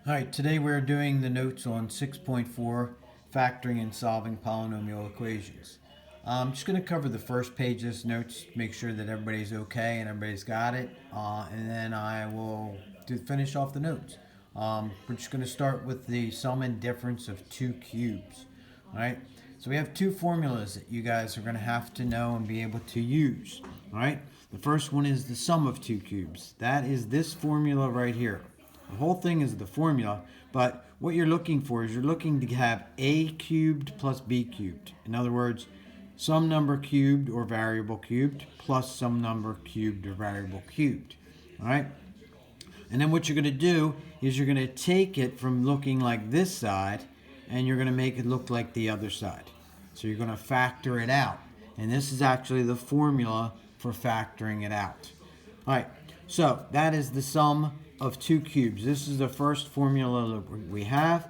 Alright, today we're doing the notes on 6.4, factoring and solving polynomial equations. I'm just going to cover the first page of this notes, make sure that everybody's okay and everybody's got it, and then I will finish off the notes. We're just going to start with the sum and difference of two cubes. Alright, so we have two formulas that you guys are going to have to know and be able to use. Alright, the first one is the sum of two cubes. That is this formula right here. The whole thing is the formula, but what you're looking for is you're looking to have a cubed plus b cubed. In other words, some number cubed or variable cubed plus some number cubed or variable cubed. All right? And then what you're going to do is you're going to take it from looking like this side and you're going to make it look like the other side. So you're going to factor it out. And this is actually the formula for factoring it out. All right, so that is the sum of two cubes. This is the first formula that we have.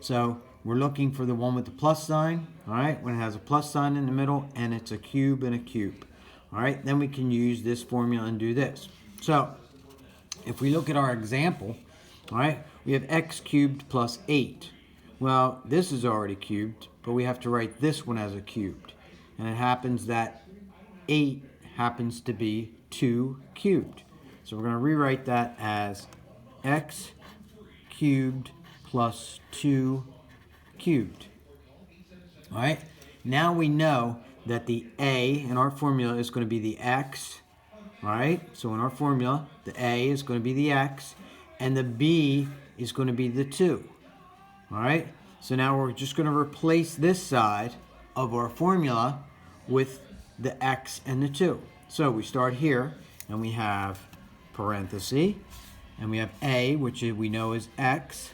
So we're looking for the one with the plus sign, all right, when it has a plus sign in the middle and it's a cube and a cube. All right, then we can use this formula and do this. So if we look at our example, all right, we have x cubed plus 8. Well, this is already cubed, but we have to write this one as a cubed. And it happens that 8 happens to be 2 cubed. So we're going to rewrite that as x cubed plus 2 cubed. All right, now we know that the a in our formula is going to be the x. All right, so in our formula, the a is going to be the x, and the b is going to be the 2. All right, so now we're just going to replace this side of our formula with the x and the 2. So we start here, and we have parenthesis, and we have a, which we know is x.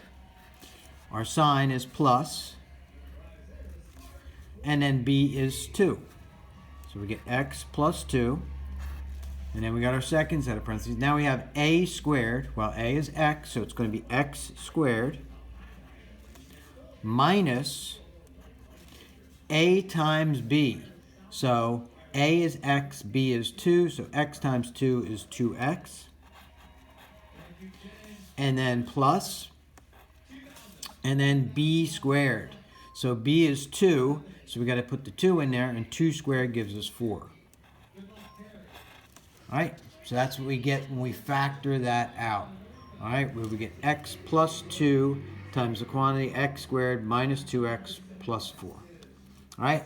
Our sign is plus, and then b is 2. So we get x plus 2, and then we got our second set of parentheses. Now we have a squared. Well, a is x, so it's going to be x squared minus a times b. So a is x, b is 2, so x times 2 is 2x. And then plus, and then b squared. So b is 2, so we got to put the 2 in there, and 2 squared gives us 4. All right, so that's what we get when we factor that out. All right, where we get x plus 2 times the quantity x squared minus 2x plus 4. All right,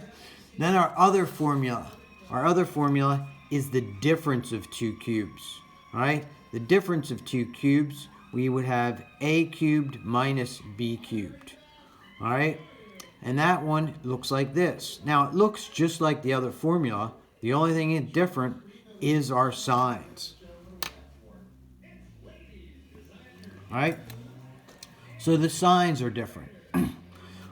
then our other formula is the difference of two cubes. All right, the difference of two cubes, we would have a cubed minus b cubed. All right, and that one looks like this. Now it looks just like the other formula. The only thing different is our signs. All right, so the signs are different.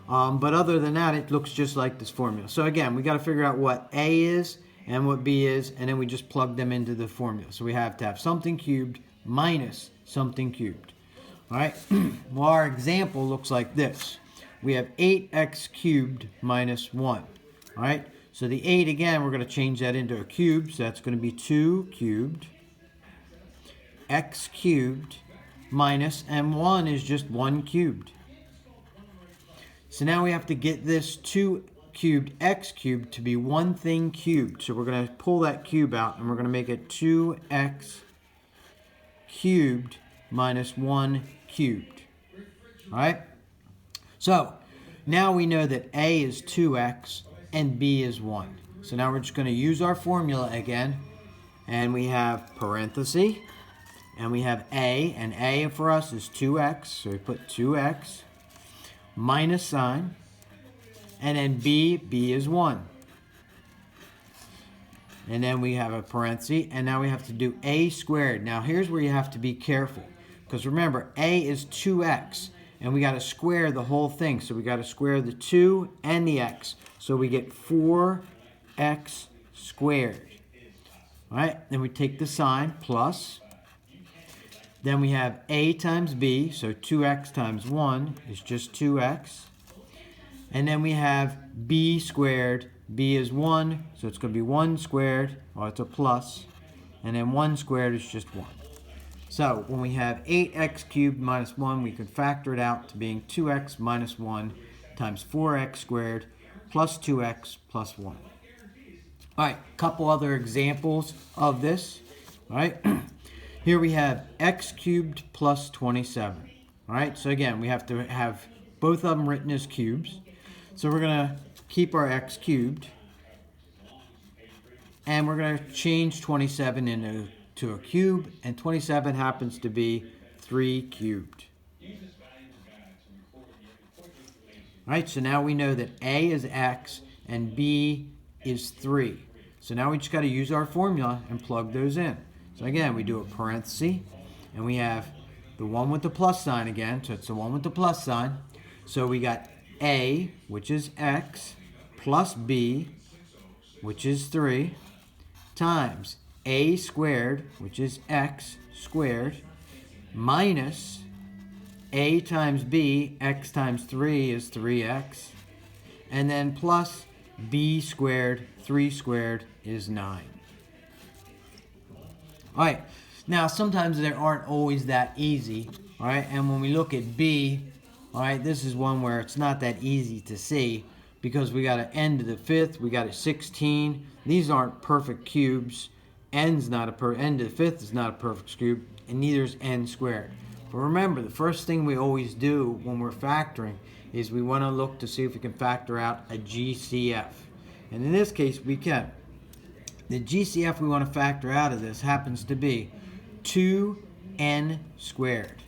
But other than that, it looks just like this formula. So again, we got to figure out what a is and what b is, and then we just plug them into the formula. So we have to have something cubed minus something cubed. All right, well, our example looks like this. We have 8x cubed minus 1. All right, so the 8, again, we're going to change that into a cube. So that's going to be 2 cubed, x cubed minus, and 1 is just 1 cubed. So now we have to get this 2 cubed x cubed to be one thing cubed. So we're going to pull that cube out, and we're going to make it 2x cubed minus 1 cubed. All right? So now we know that a is 2x and b is 1. So now we're just going to use our formula again. And we have parenthesis, and we have a, and a for us is 2x. So we put 2x minus sign, and then b is 1. And then we have a parenthesis, and now we have to do a squared. Now here's where you have to be careful, because remember, a is 2x, and we got to square the whole thing. So we got to square the 2 and the x. So we get 4x squared. All right, then we take the sign, plus. Then we have a times b, so 2x times 1 is just 2x. And then we have b squared. B is 1, so it's going to be 1 squared, well, it's a plus. And then 1 squared is just 1. So when we have 8x cubed minus 1, we can factor it out to being 2x minus 1 times 4x squared plus 2x plus 1. All right, a couple other examples of this. All right, here we have x cubed plus 27. All right, so again, we have to have both of them written as cubes. So we're going to keep our x cubed, and we're going to change 27 into a cube, and 27 happens to be 3 cubed. All right, so now we know that a is x and b is 3. So now we just got to use our formula and plug those in. So again, we do a parenthesis, and we have the one with the plus sign again, so it's the one with the plus sign. So we got a, which is x, plus b, which is 3, times a squared, which is x squared, minus a times b, x times 3 is 3x, and then plus b squared, 3 squared is 9. All right, now sometimes they aren't always that easy, all right, and when we look at b, all right, this is one where it's not that easy to see because we got an n to the 5th, we got a 16. These aren't perfect cubes. N to the 5th is not a perfect cube, and neither is n squared. But remember, the first thing we always do when we're factoring is we want to look to see if we can factor out a GCF. And in this case, we can. The GCF we want to factor out of this happens to be 2n squared.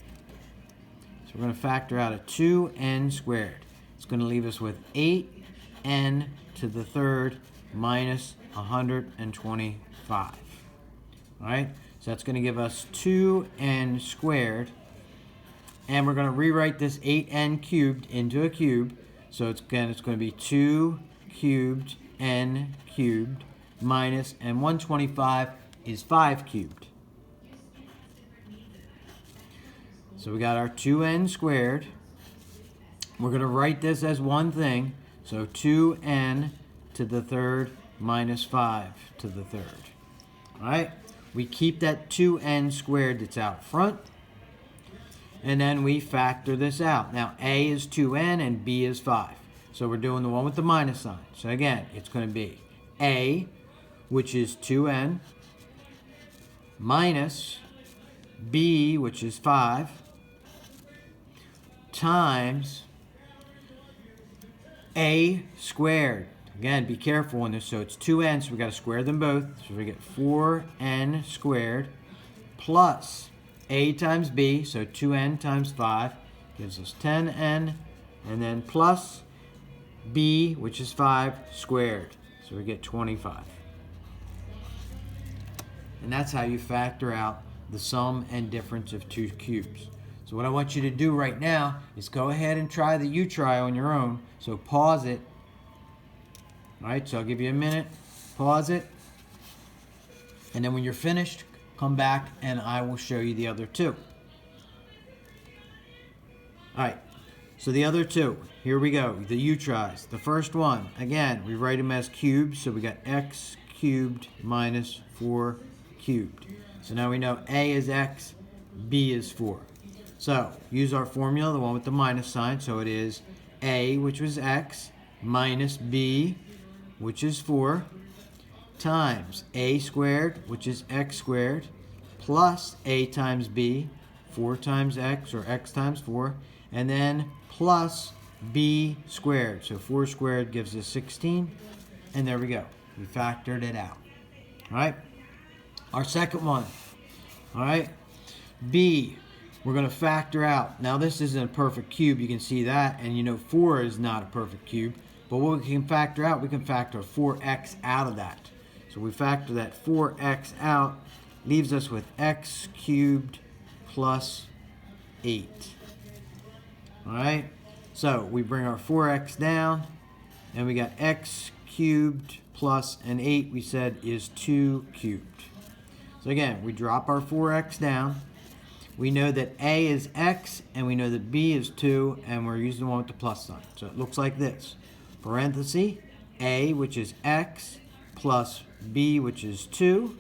So we're going to factor out a 2n squared. It's going to leave us with 8n to the 3rd minus 125. All right, so that's going to give us 2n squared. And we're going to rewrite this 8n cubed into a cube. So it's going to be 2 cubed n cubed minus, and 125 is 5 cubed. So we got our 2n squared. We're going to write this as one thing. So 2n to the 3rd minus 5 to the 3rd. All right, we keep that 2n squared that's out front. And then we factor this out. Now, a is 2n and b is 5. So we're doing the one with the minus sign. So again, it's going to be a, which is 2n, minus b, which is 5, times a squared. Again, be careful on this. So it's 2n, so we got to square them both. So we get 4n squared plus a times b, so 2n times 5 gives us 10n, and then plus b, which is 5, squared. So we get 25. And that's how you factor out the sum and difference of two cubes. So what I want you to do right now is go ahead and try the U-try on your own. So pause it. All right, so I'll give you a minute. Pause it. And then when you're finished, come back and I will show you the other two. All right, so the other two, here we go, the U-tries. The first one, again, we write them as cubes, so we got x cubed minus 4 cubed. So now we know a is x, b is 4. So use our formula, the one with the minus sign, so it is a, which was x, minus b, which is 4, times a squared, which is x squared, plus a times b, 4 times x, or x times 4, and then plus b squared. So 4 squared gives us 16, and there we go. We factored it out. All right? Our second one, all right? B, we're going to factor out. Now this isn't a perfect cube, you can see that, and you know 4 is not a perfect cube, but what we can factor out, we can factor 4x out of that. So we factor that 4x out, leaves us with x cubed plus 8. All right, so we bring our 4x down, and we got x cubed plus an 8, we said, is 2 cubed. So again, we drop our 4x down. We know that a is x, and we know that b is 2, and we're using the one with the plus sign. So it looks like this. Parenthesis, a, which is x, plus b, which is 2,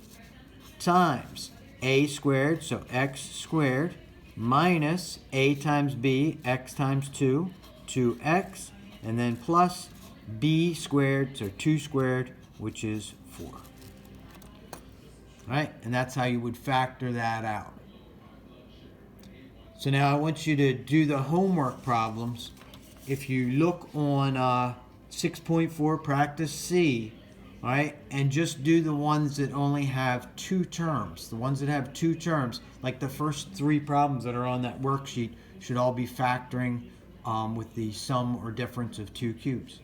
times a squared, so x squared, minus a times b, x times 2, 2x, and then plus b squared, so 2 squared, which is 4. All right, and that's how you would factor that out. So now I want you to do the homework problems. If you look on 6.4 practice C, all right, and just do the ones that only have 2 terms. The ones that have 2 terms, like the first 3 problems that are on that worksheet, should all be factoring with the sum or difference of 2 cubes.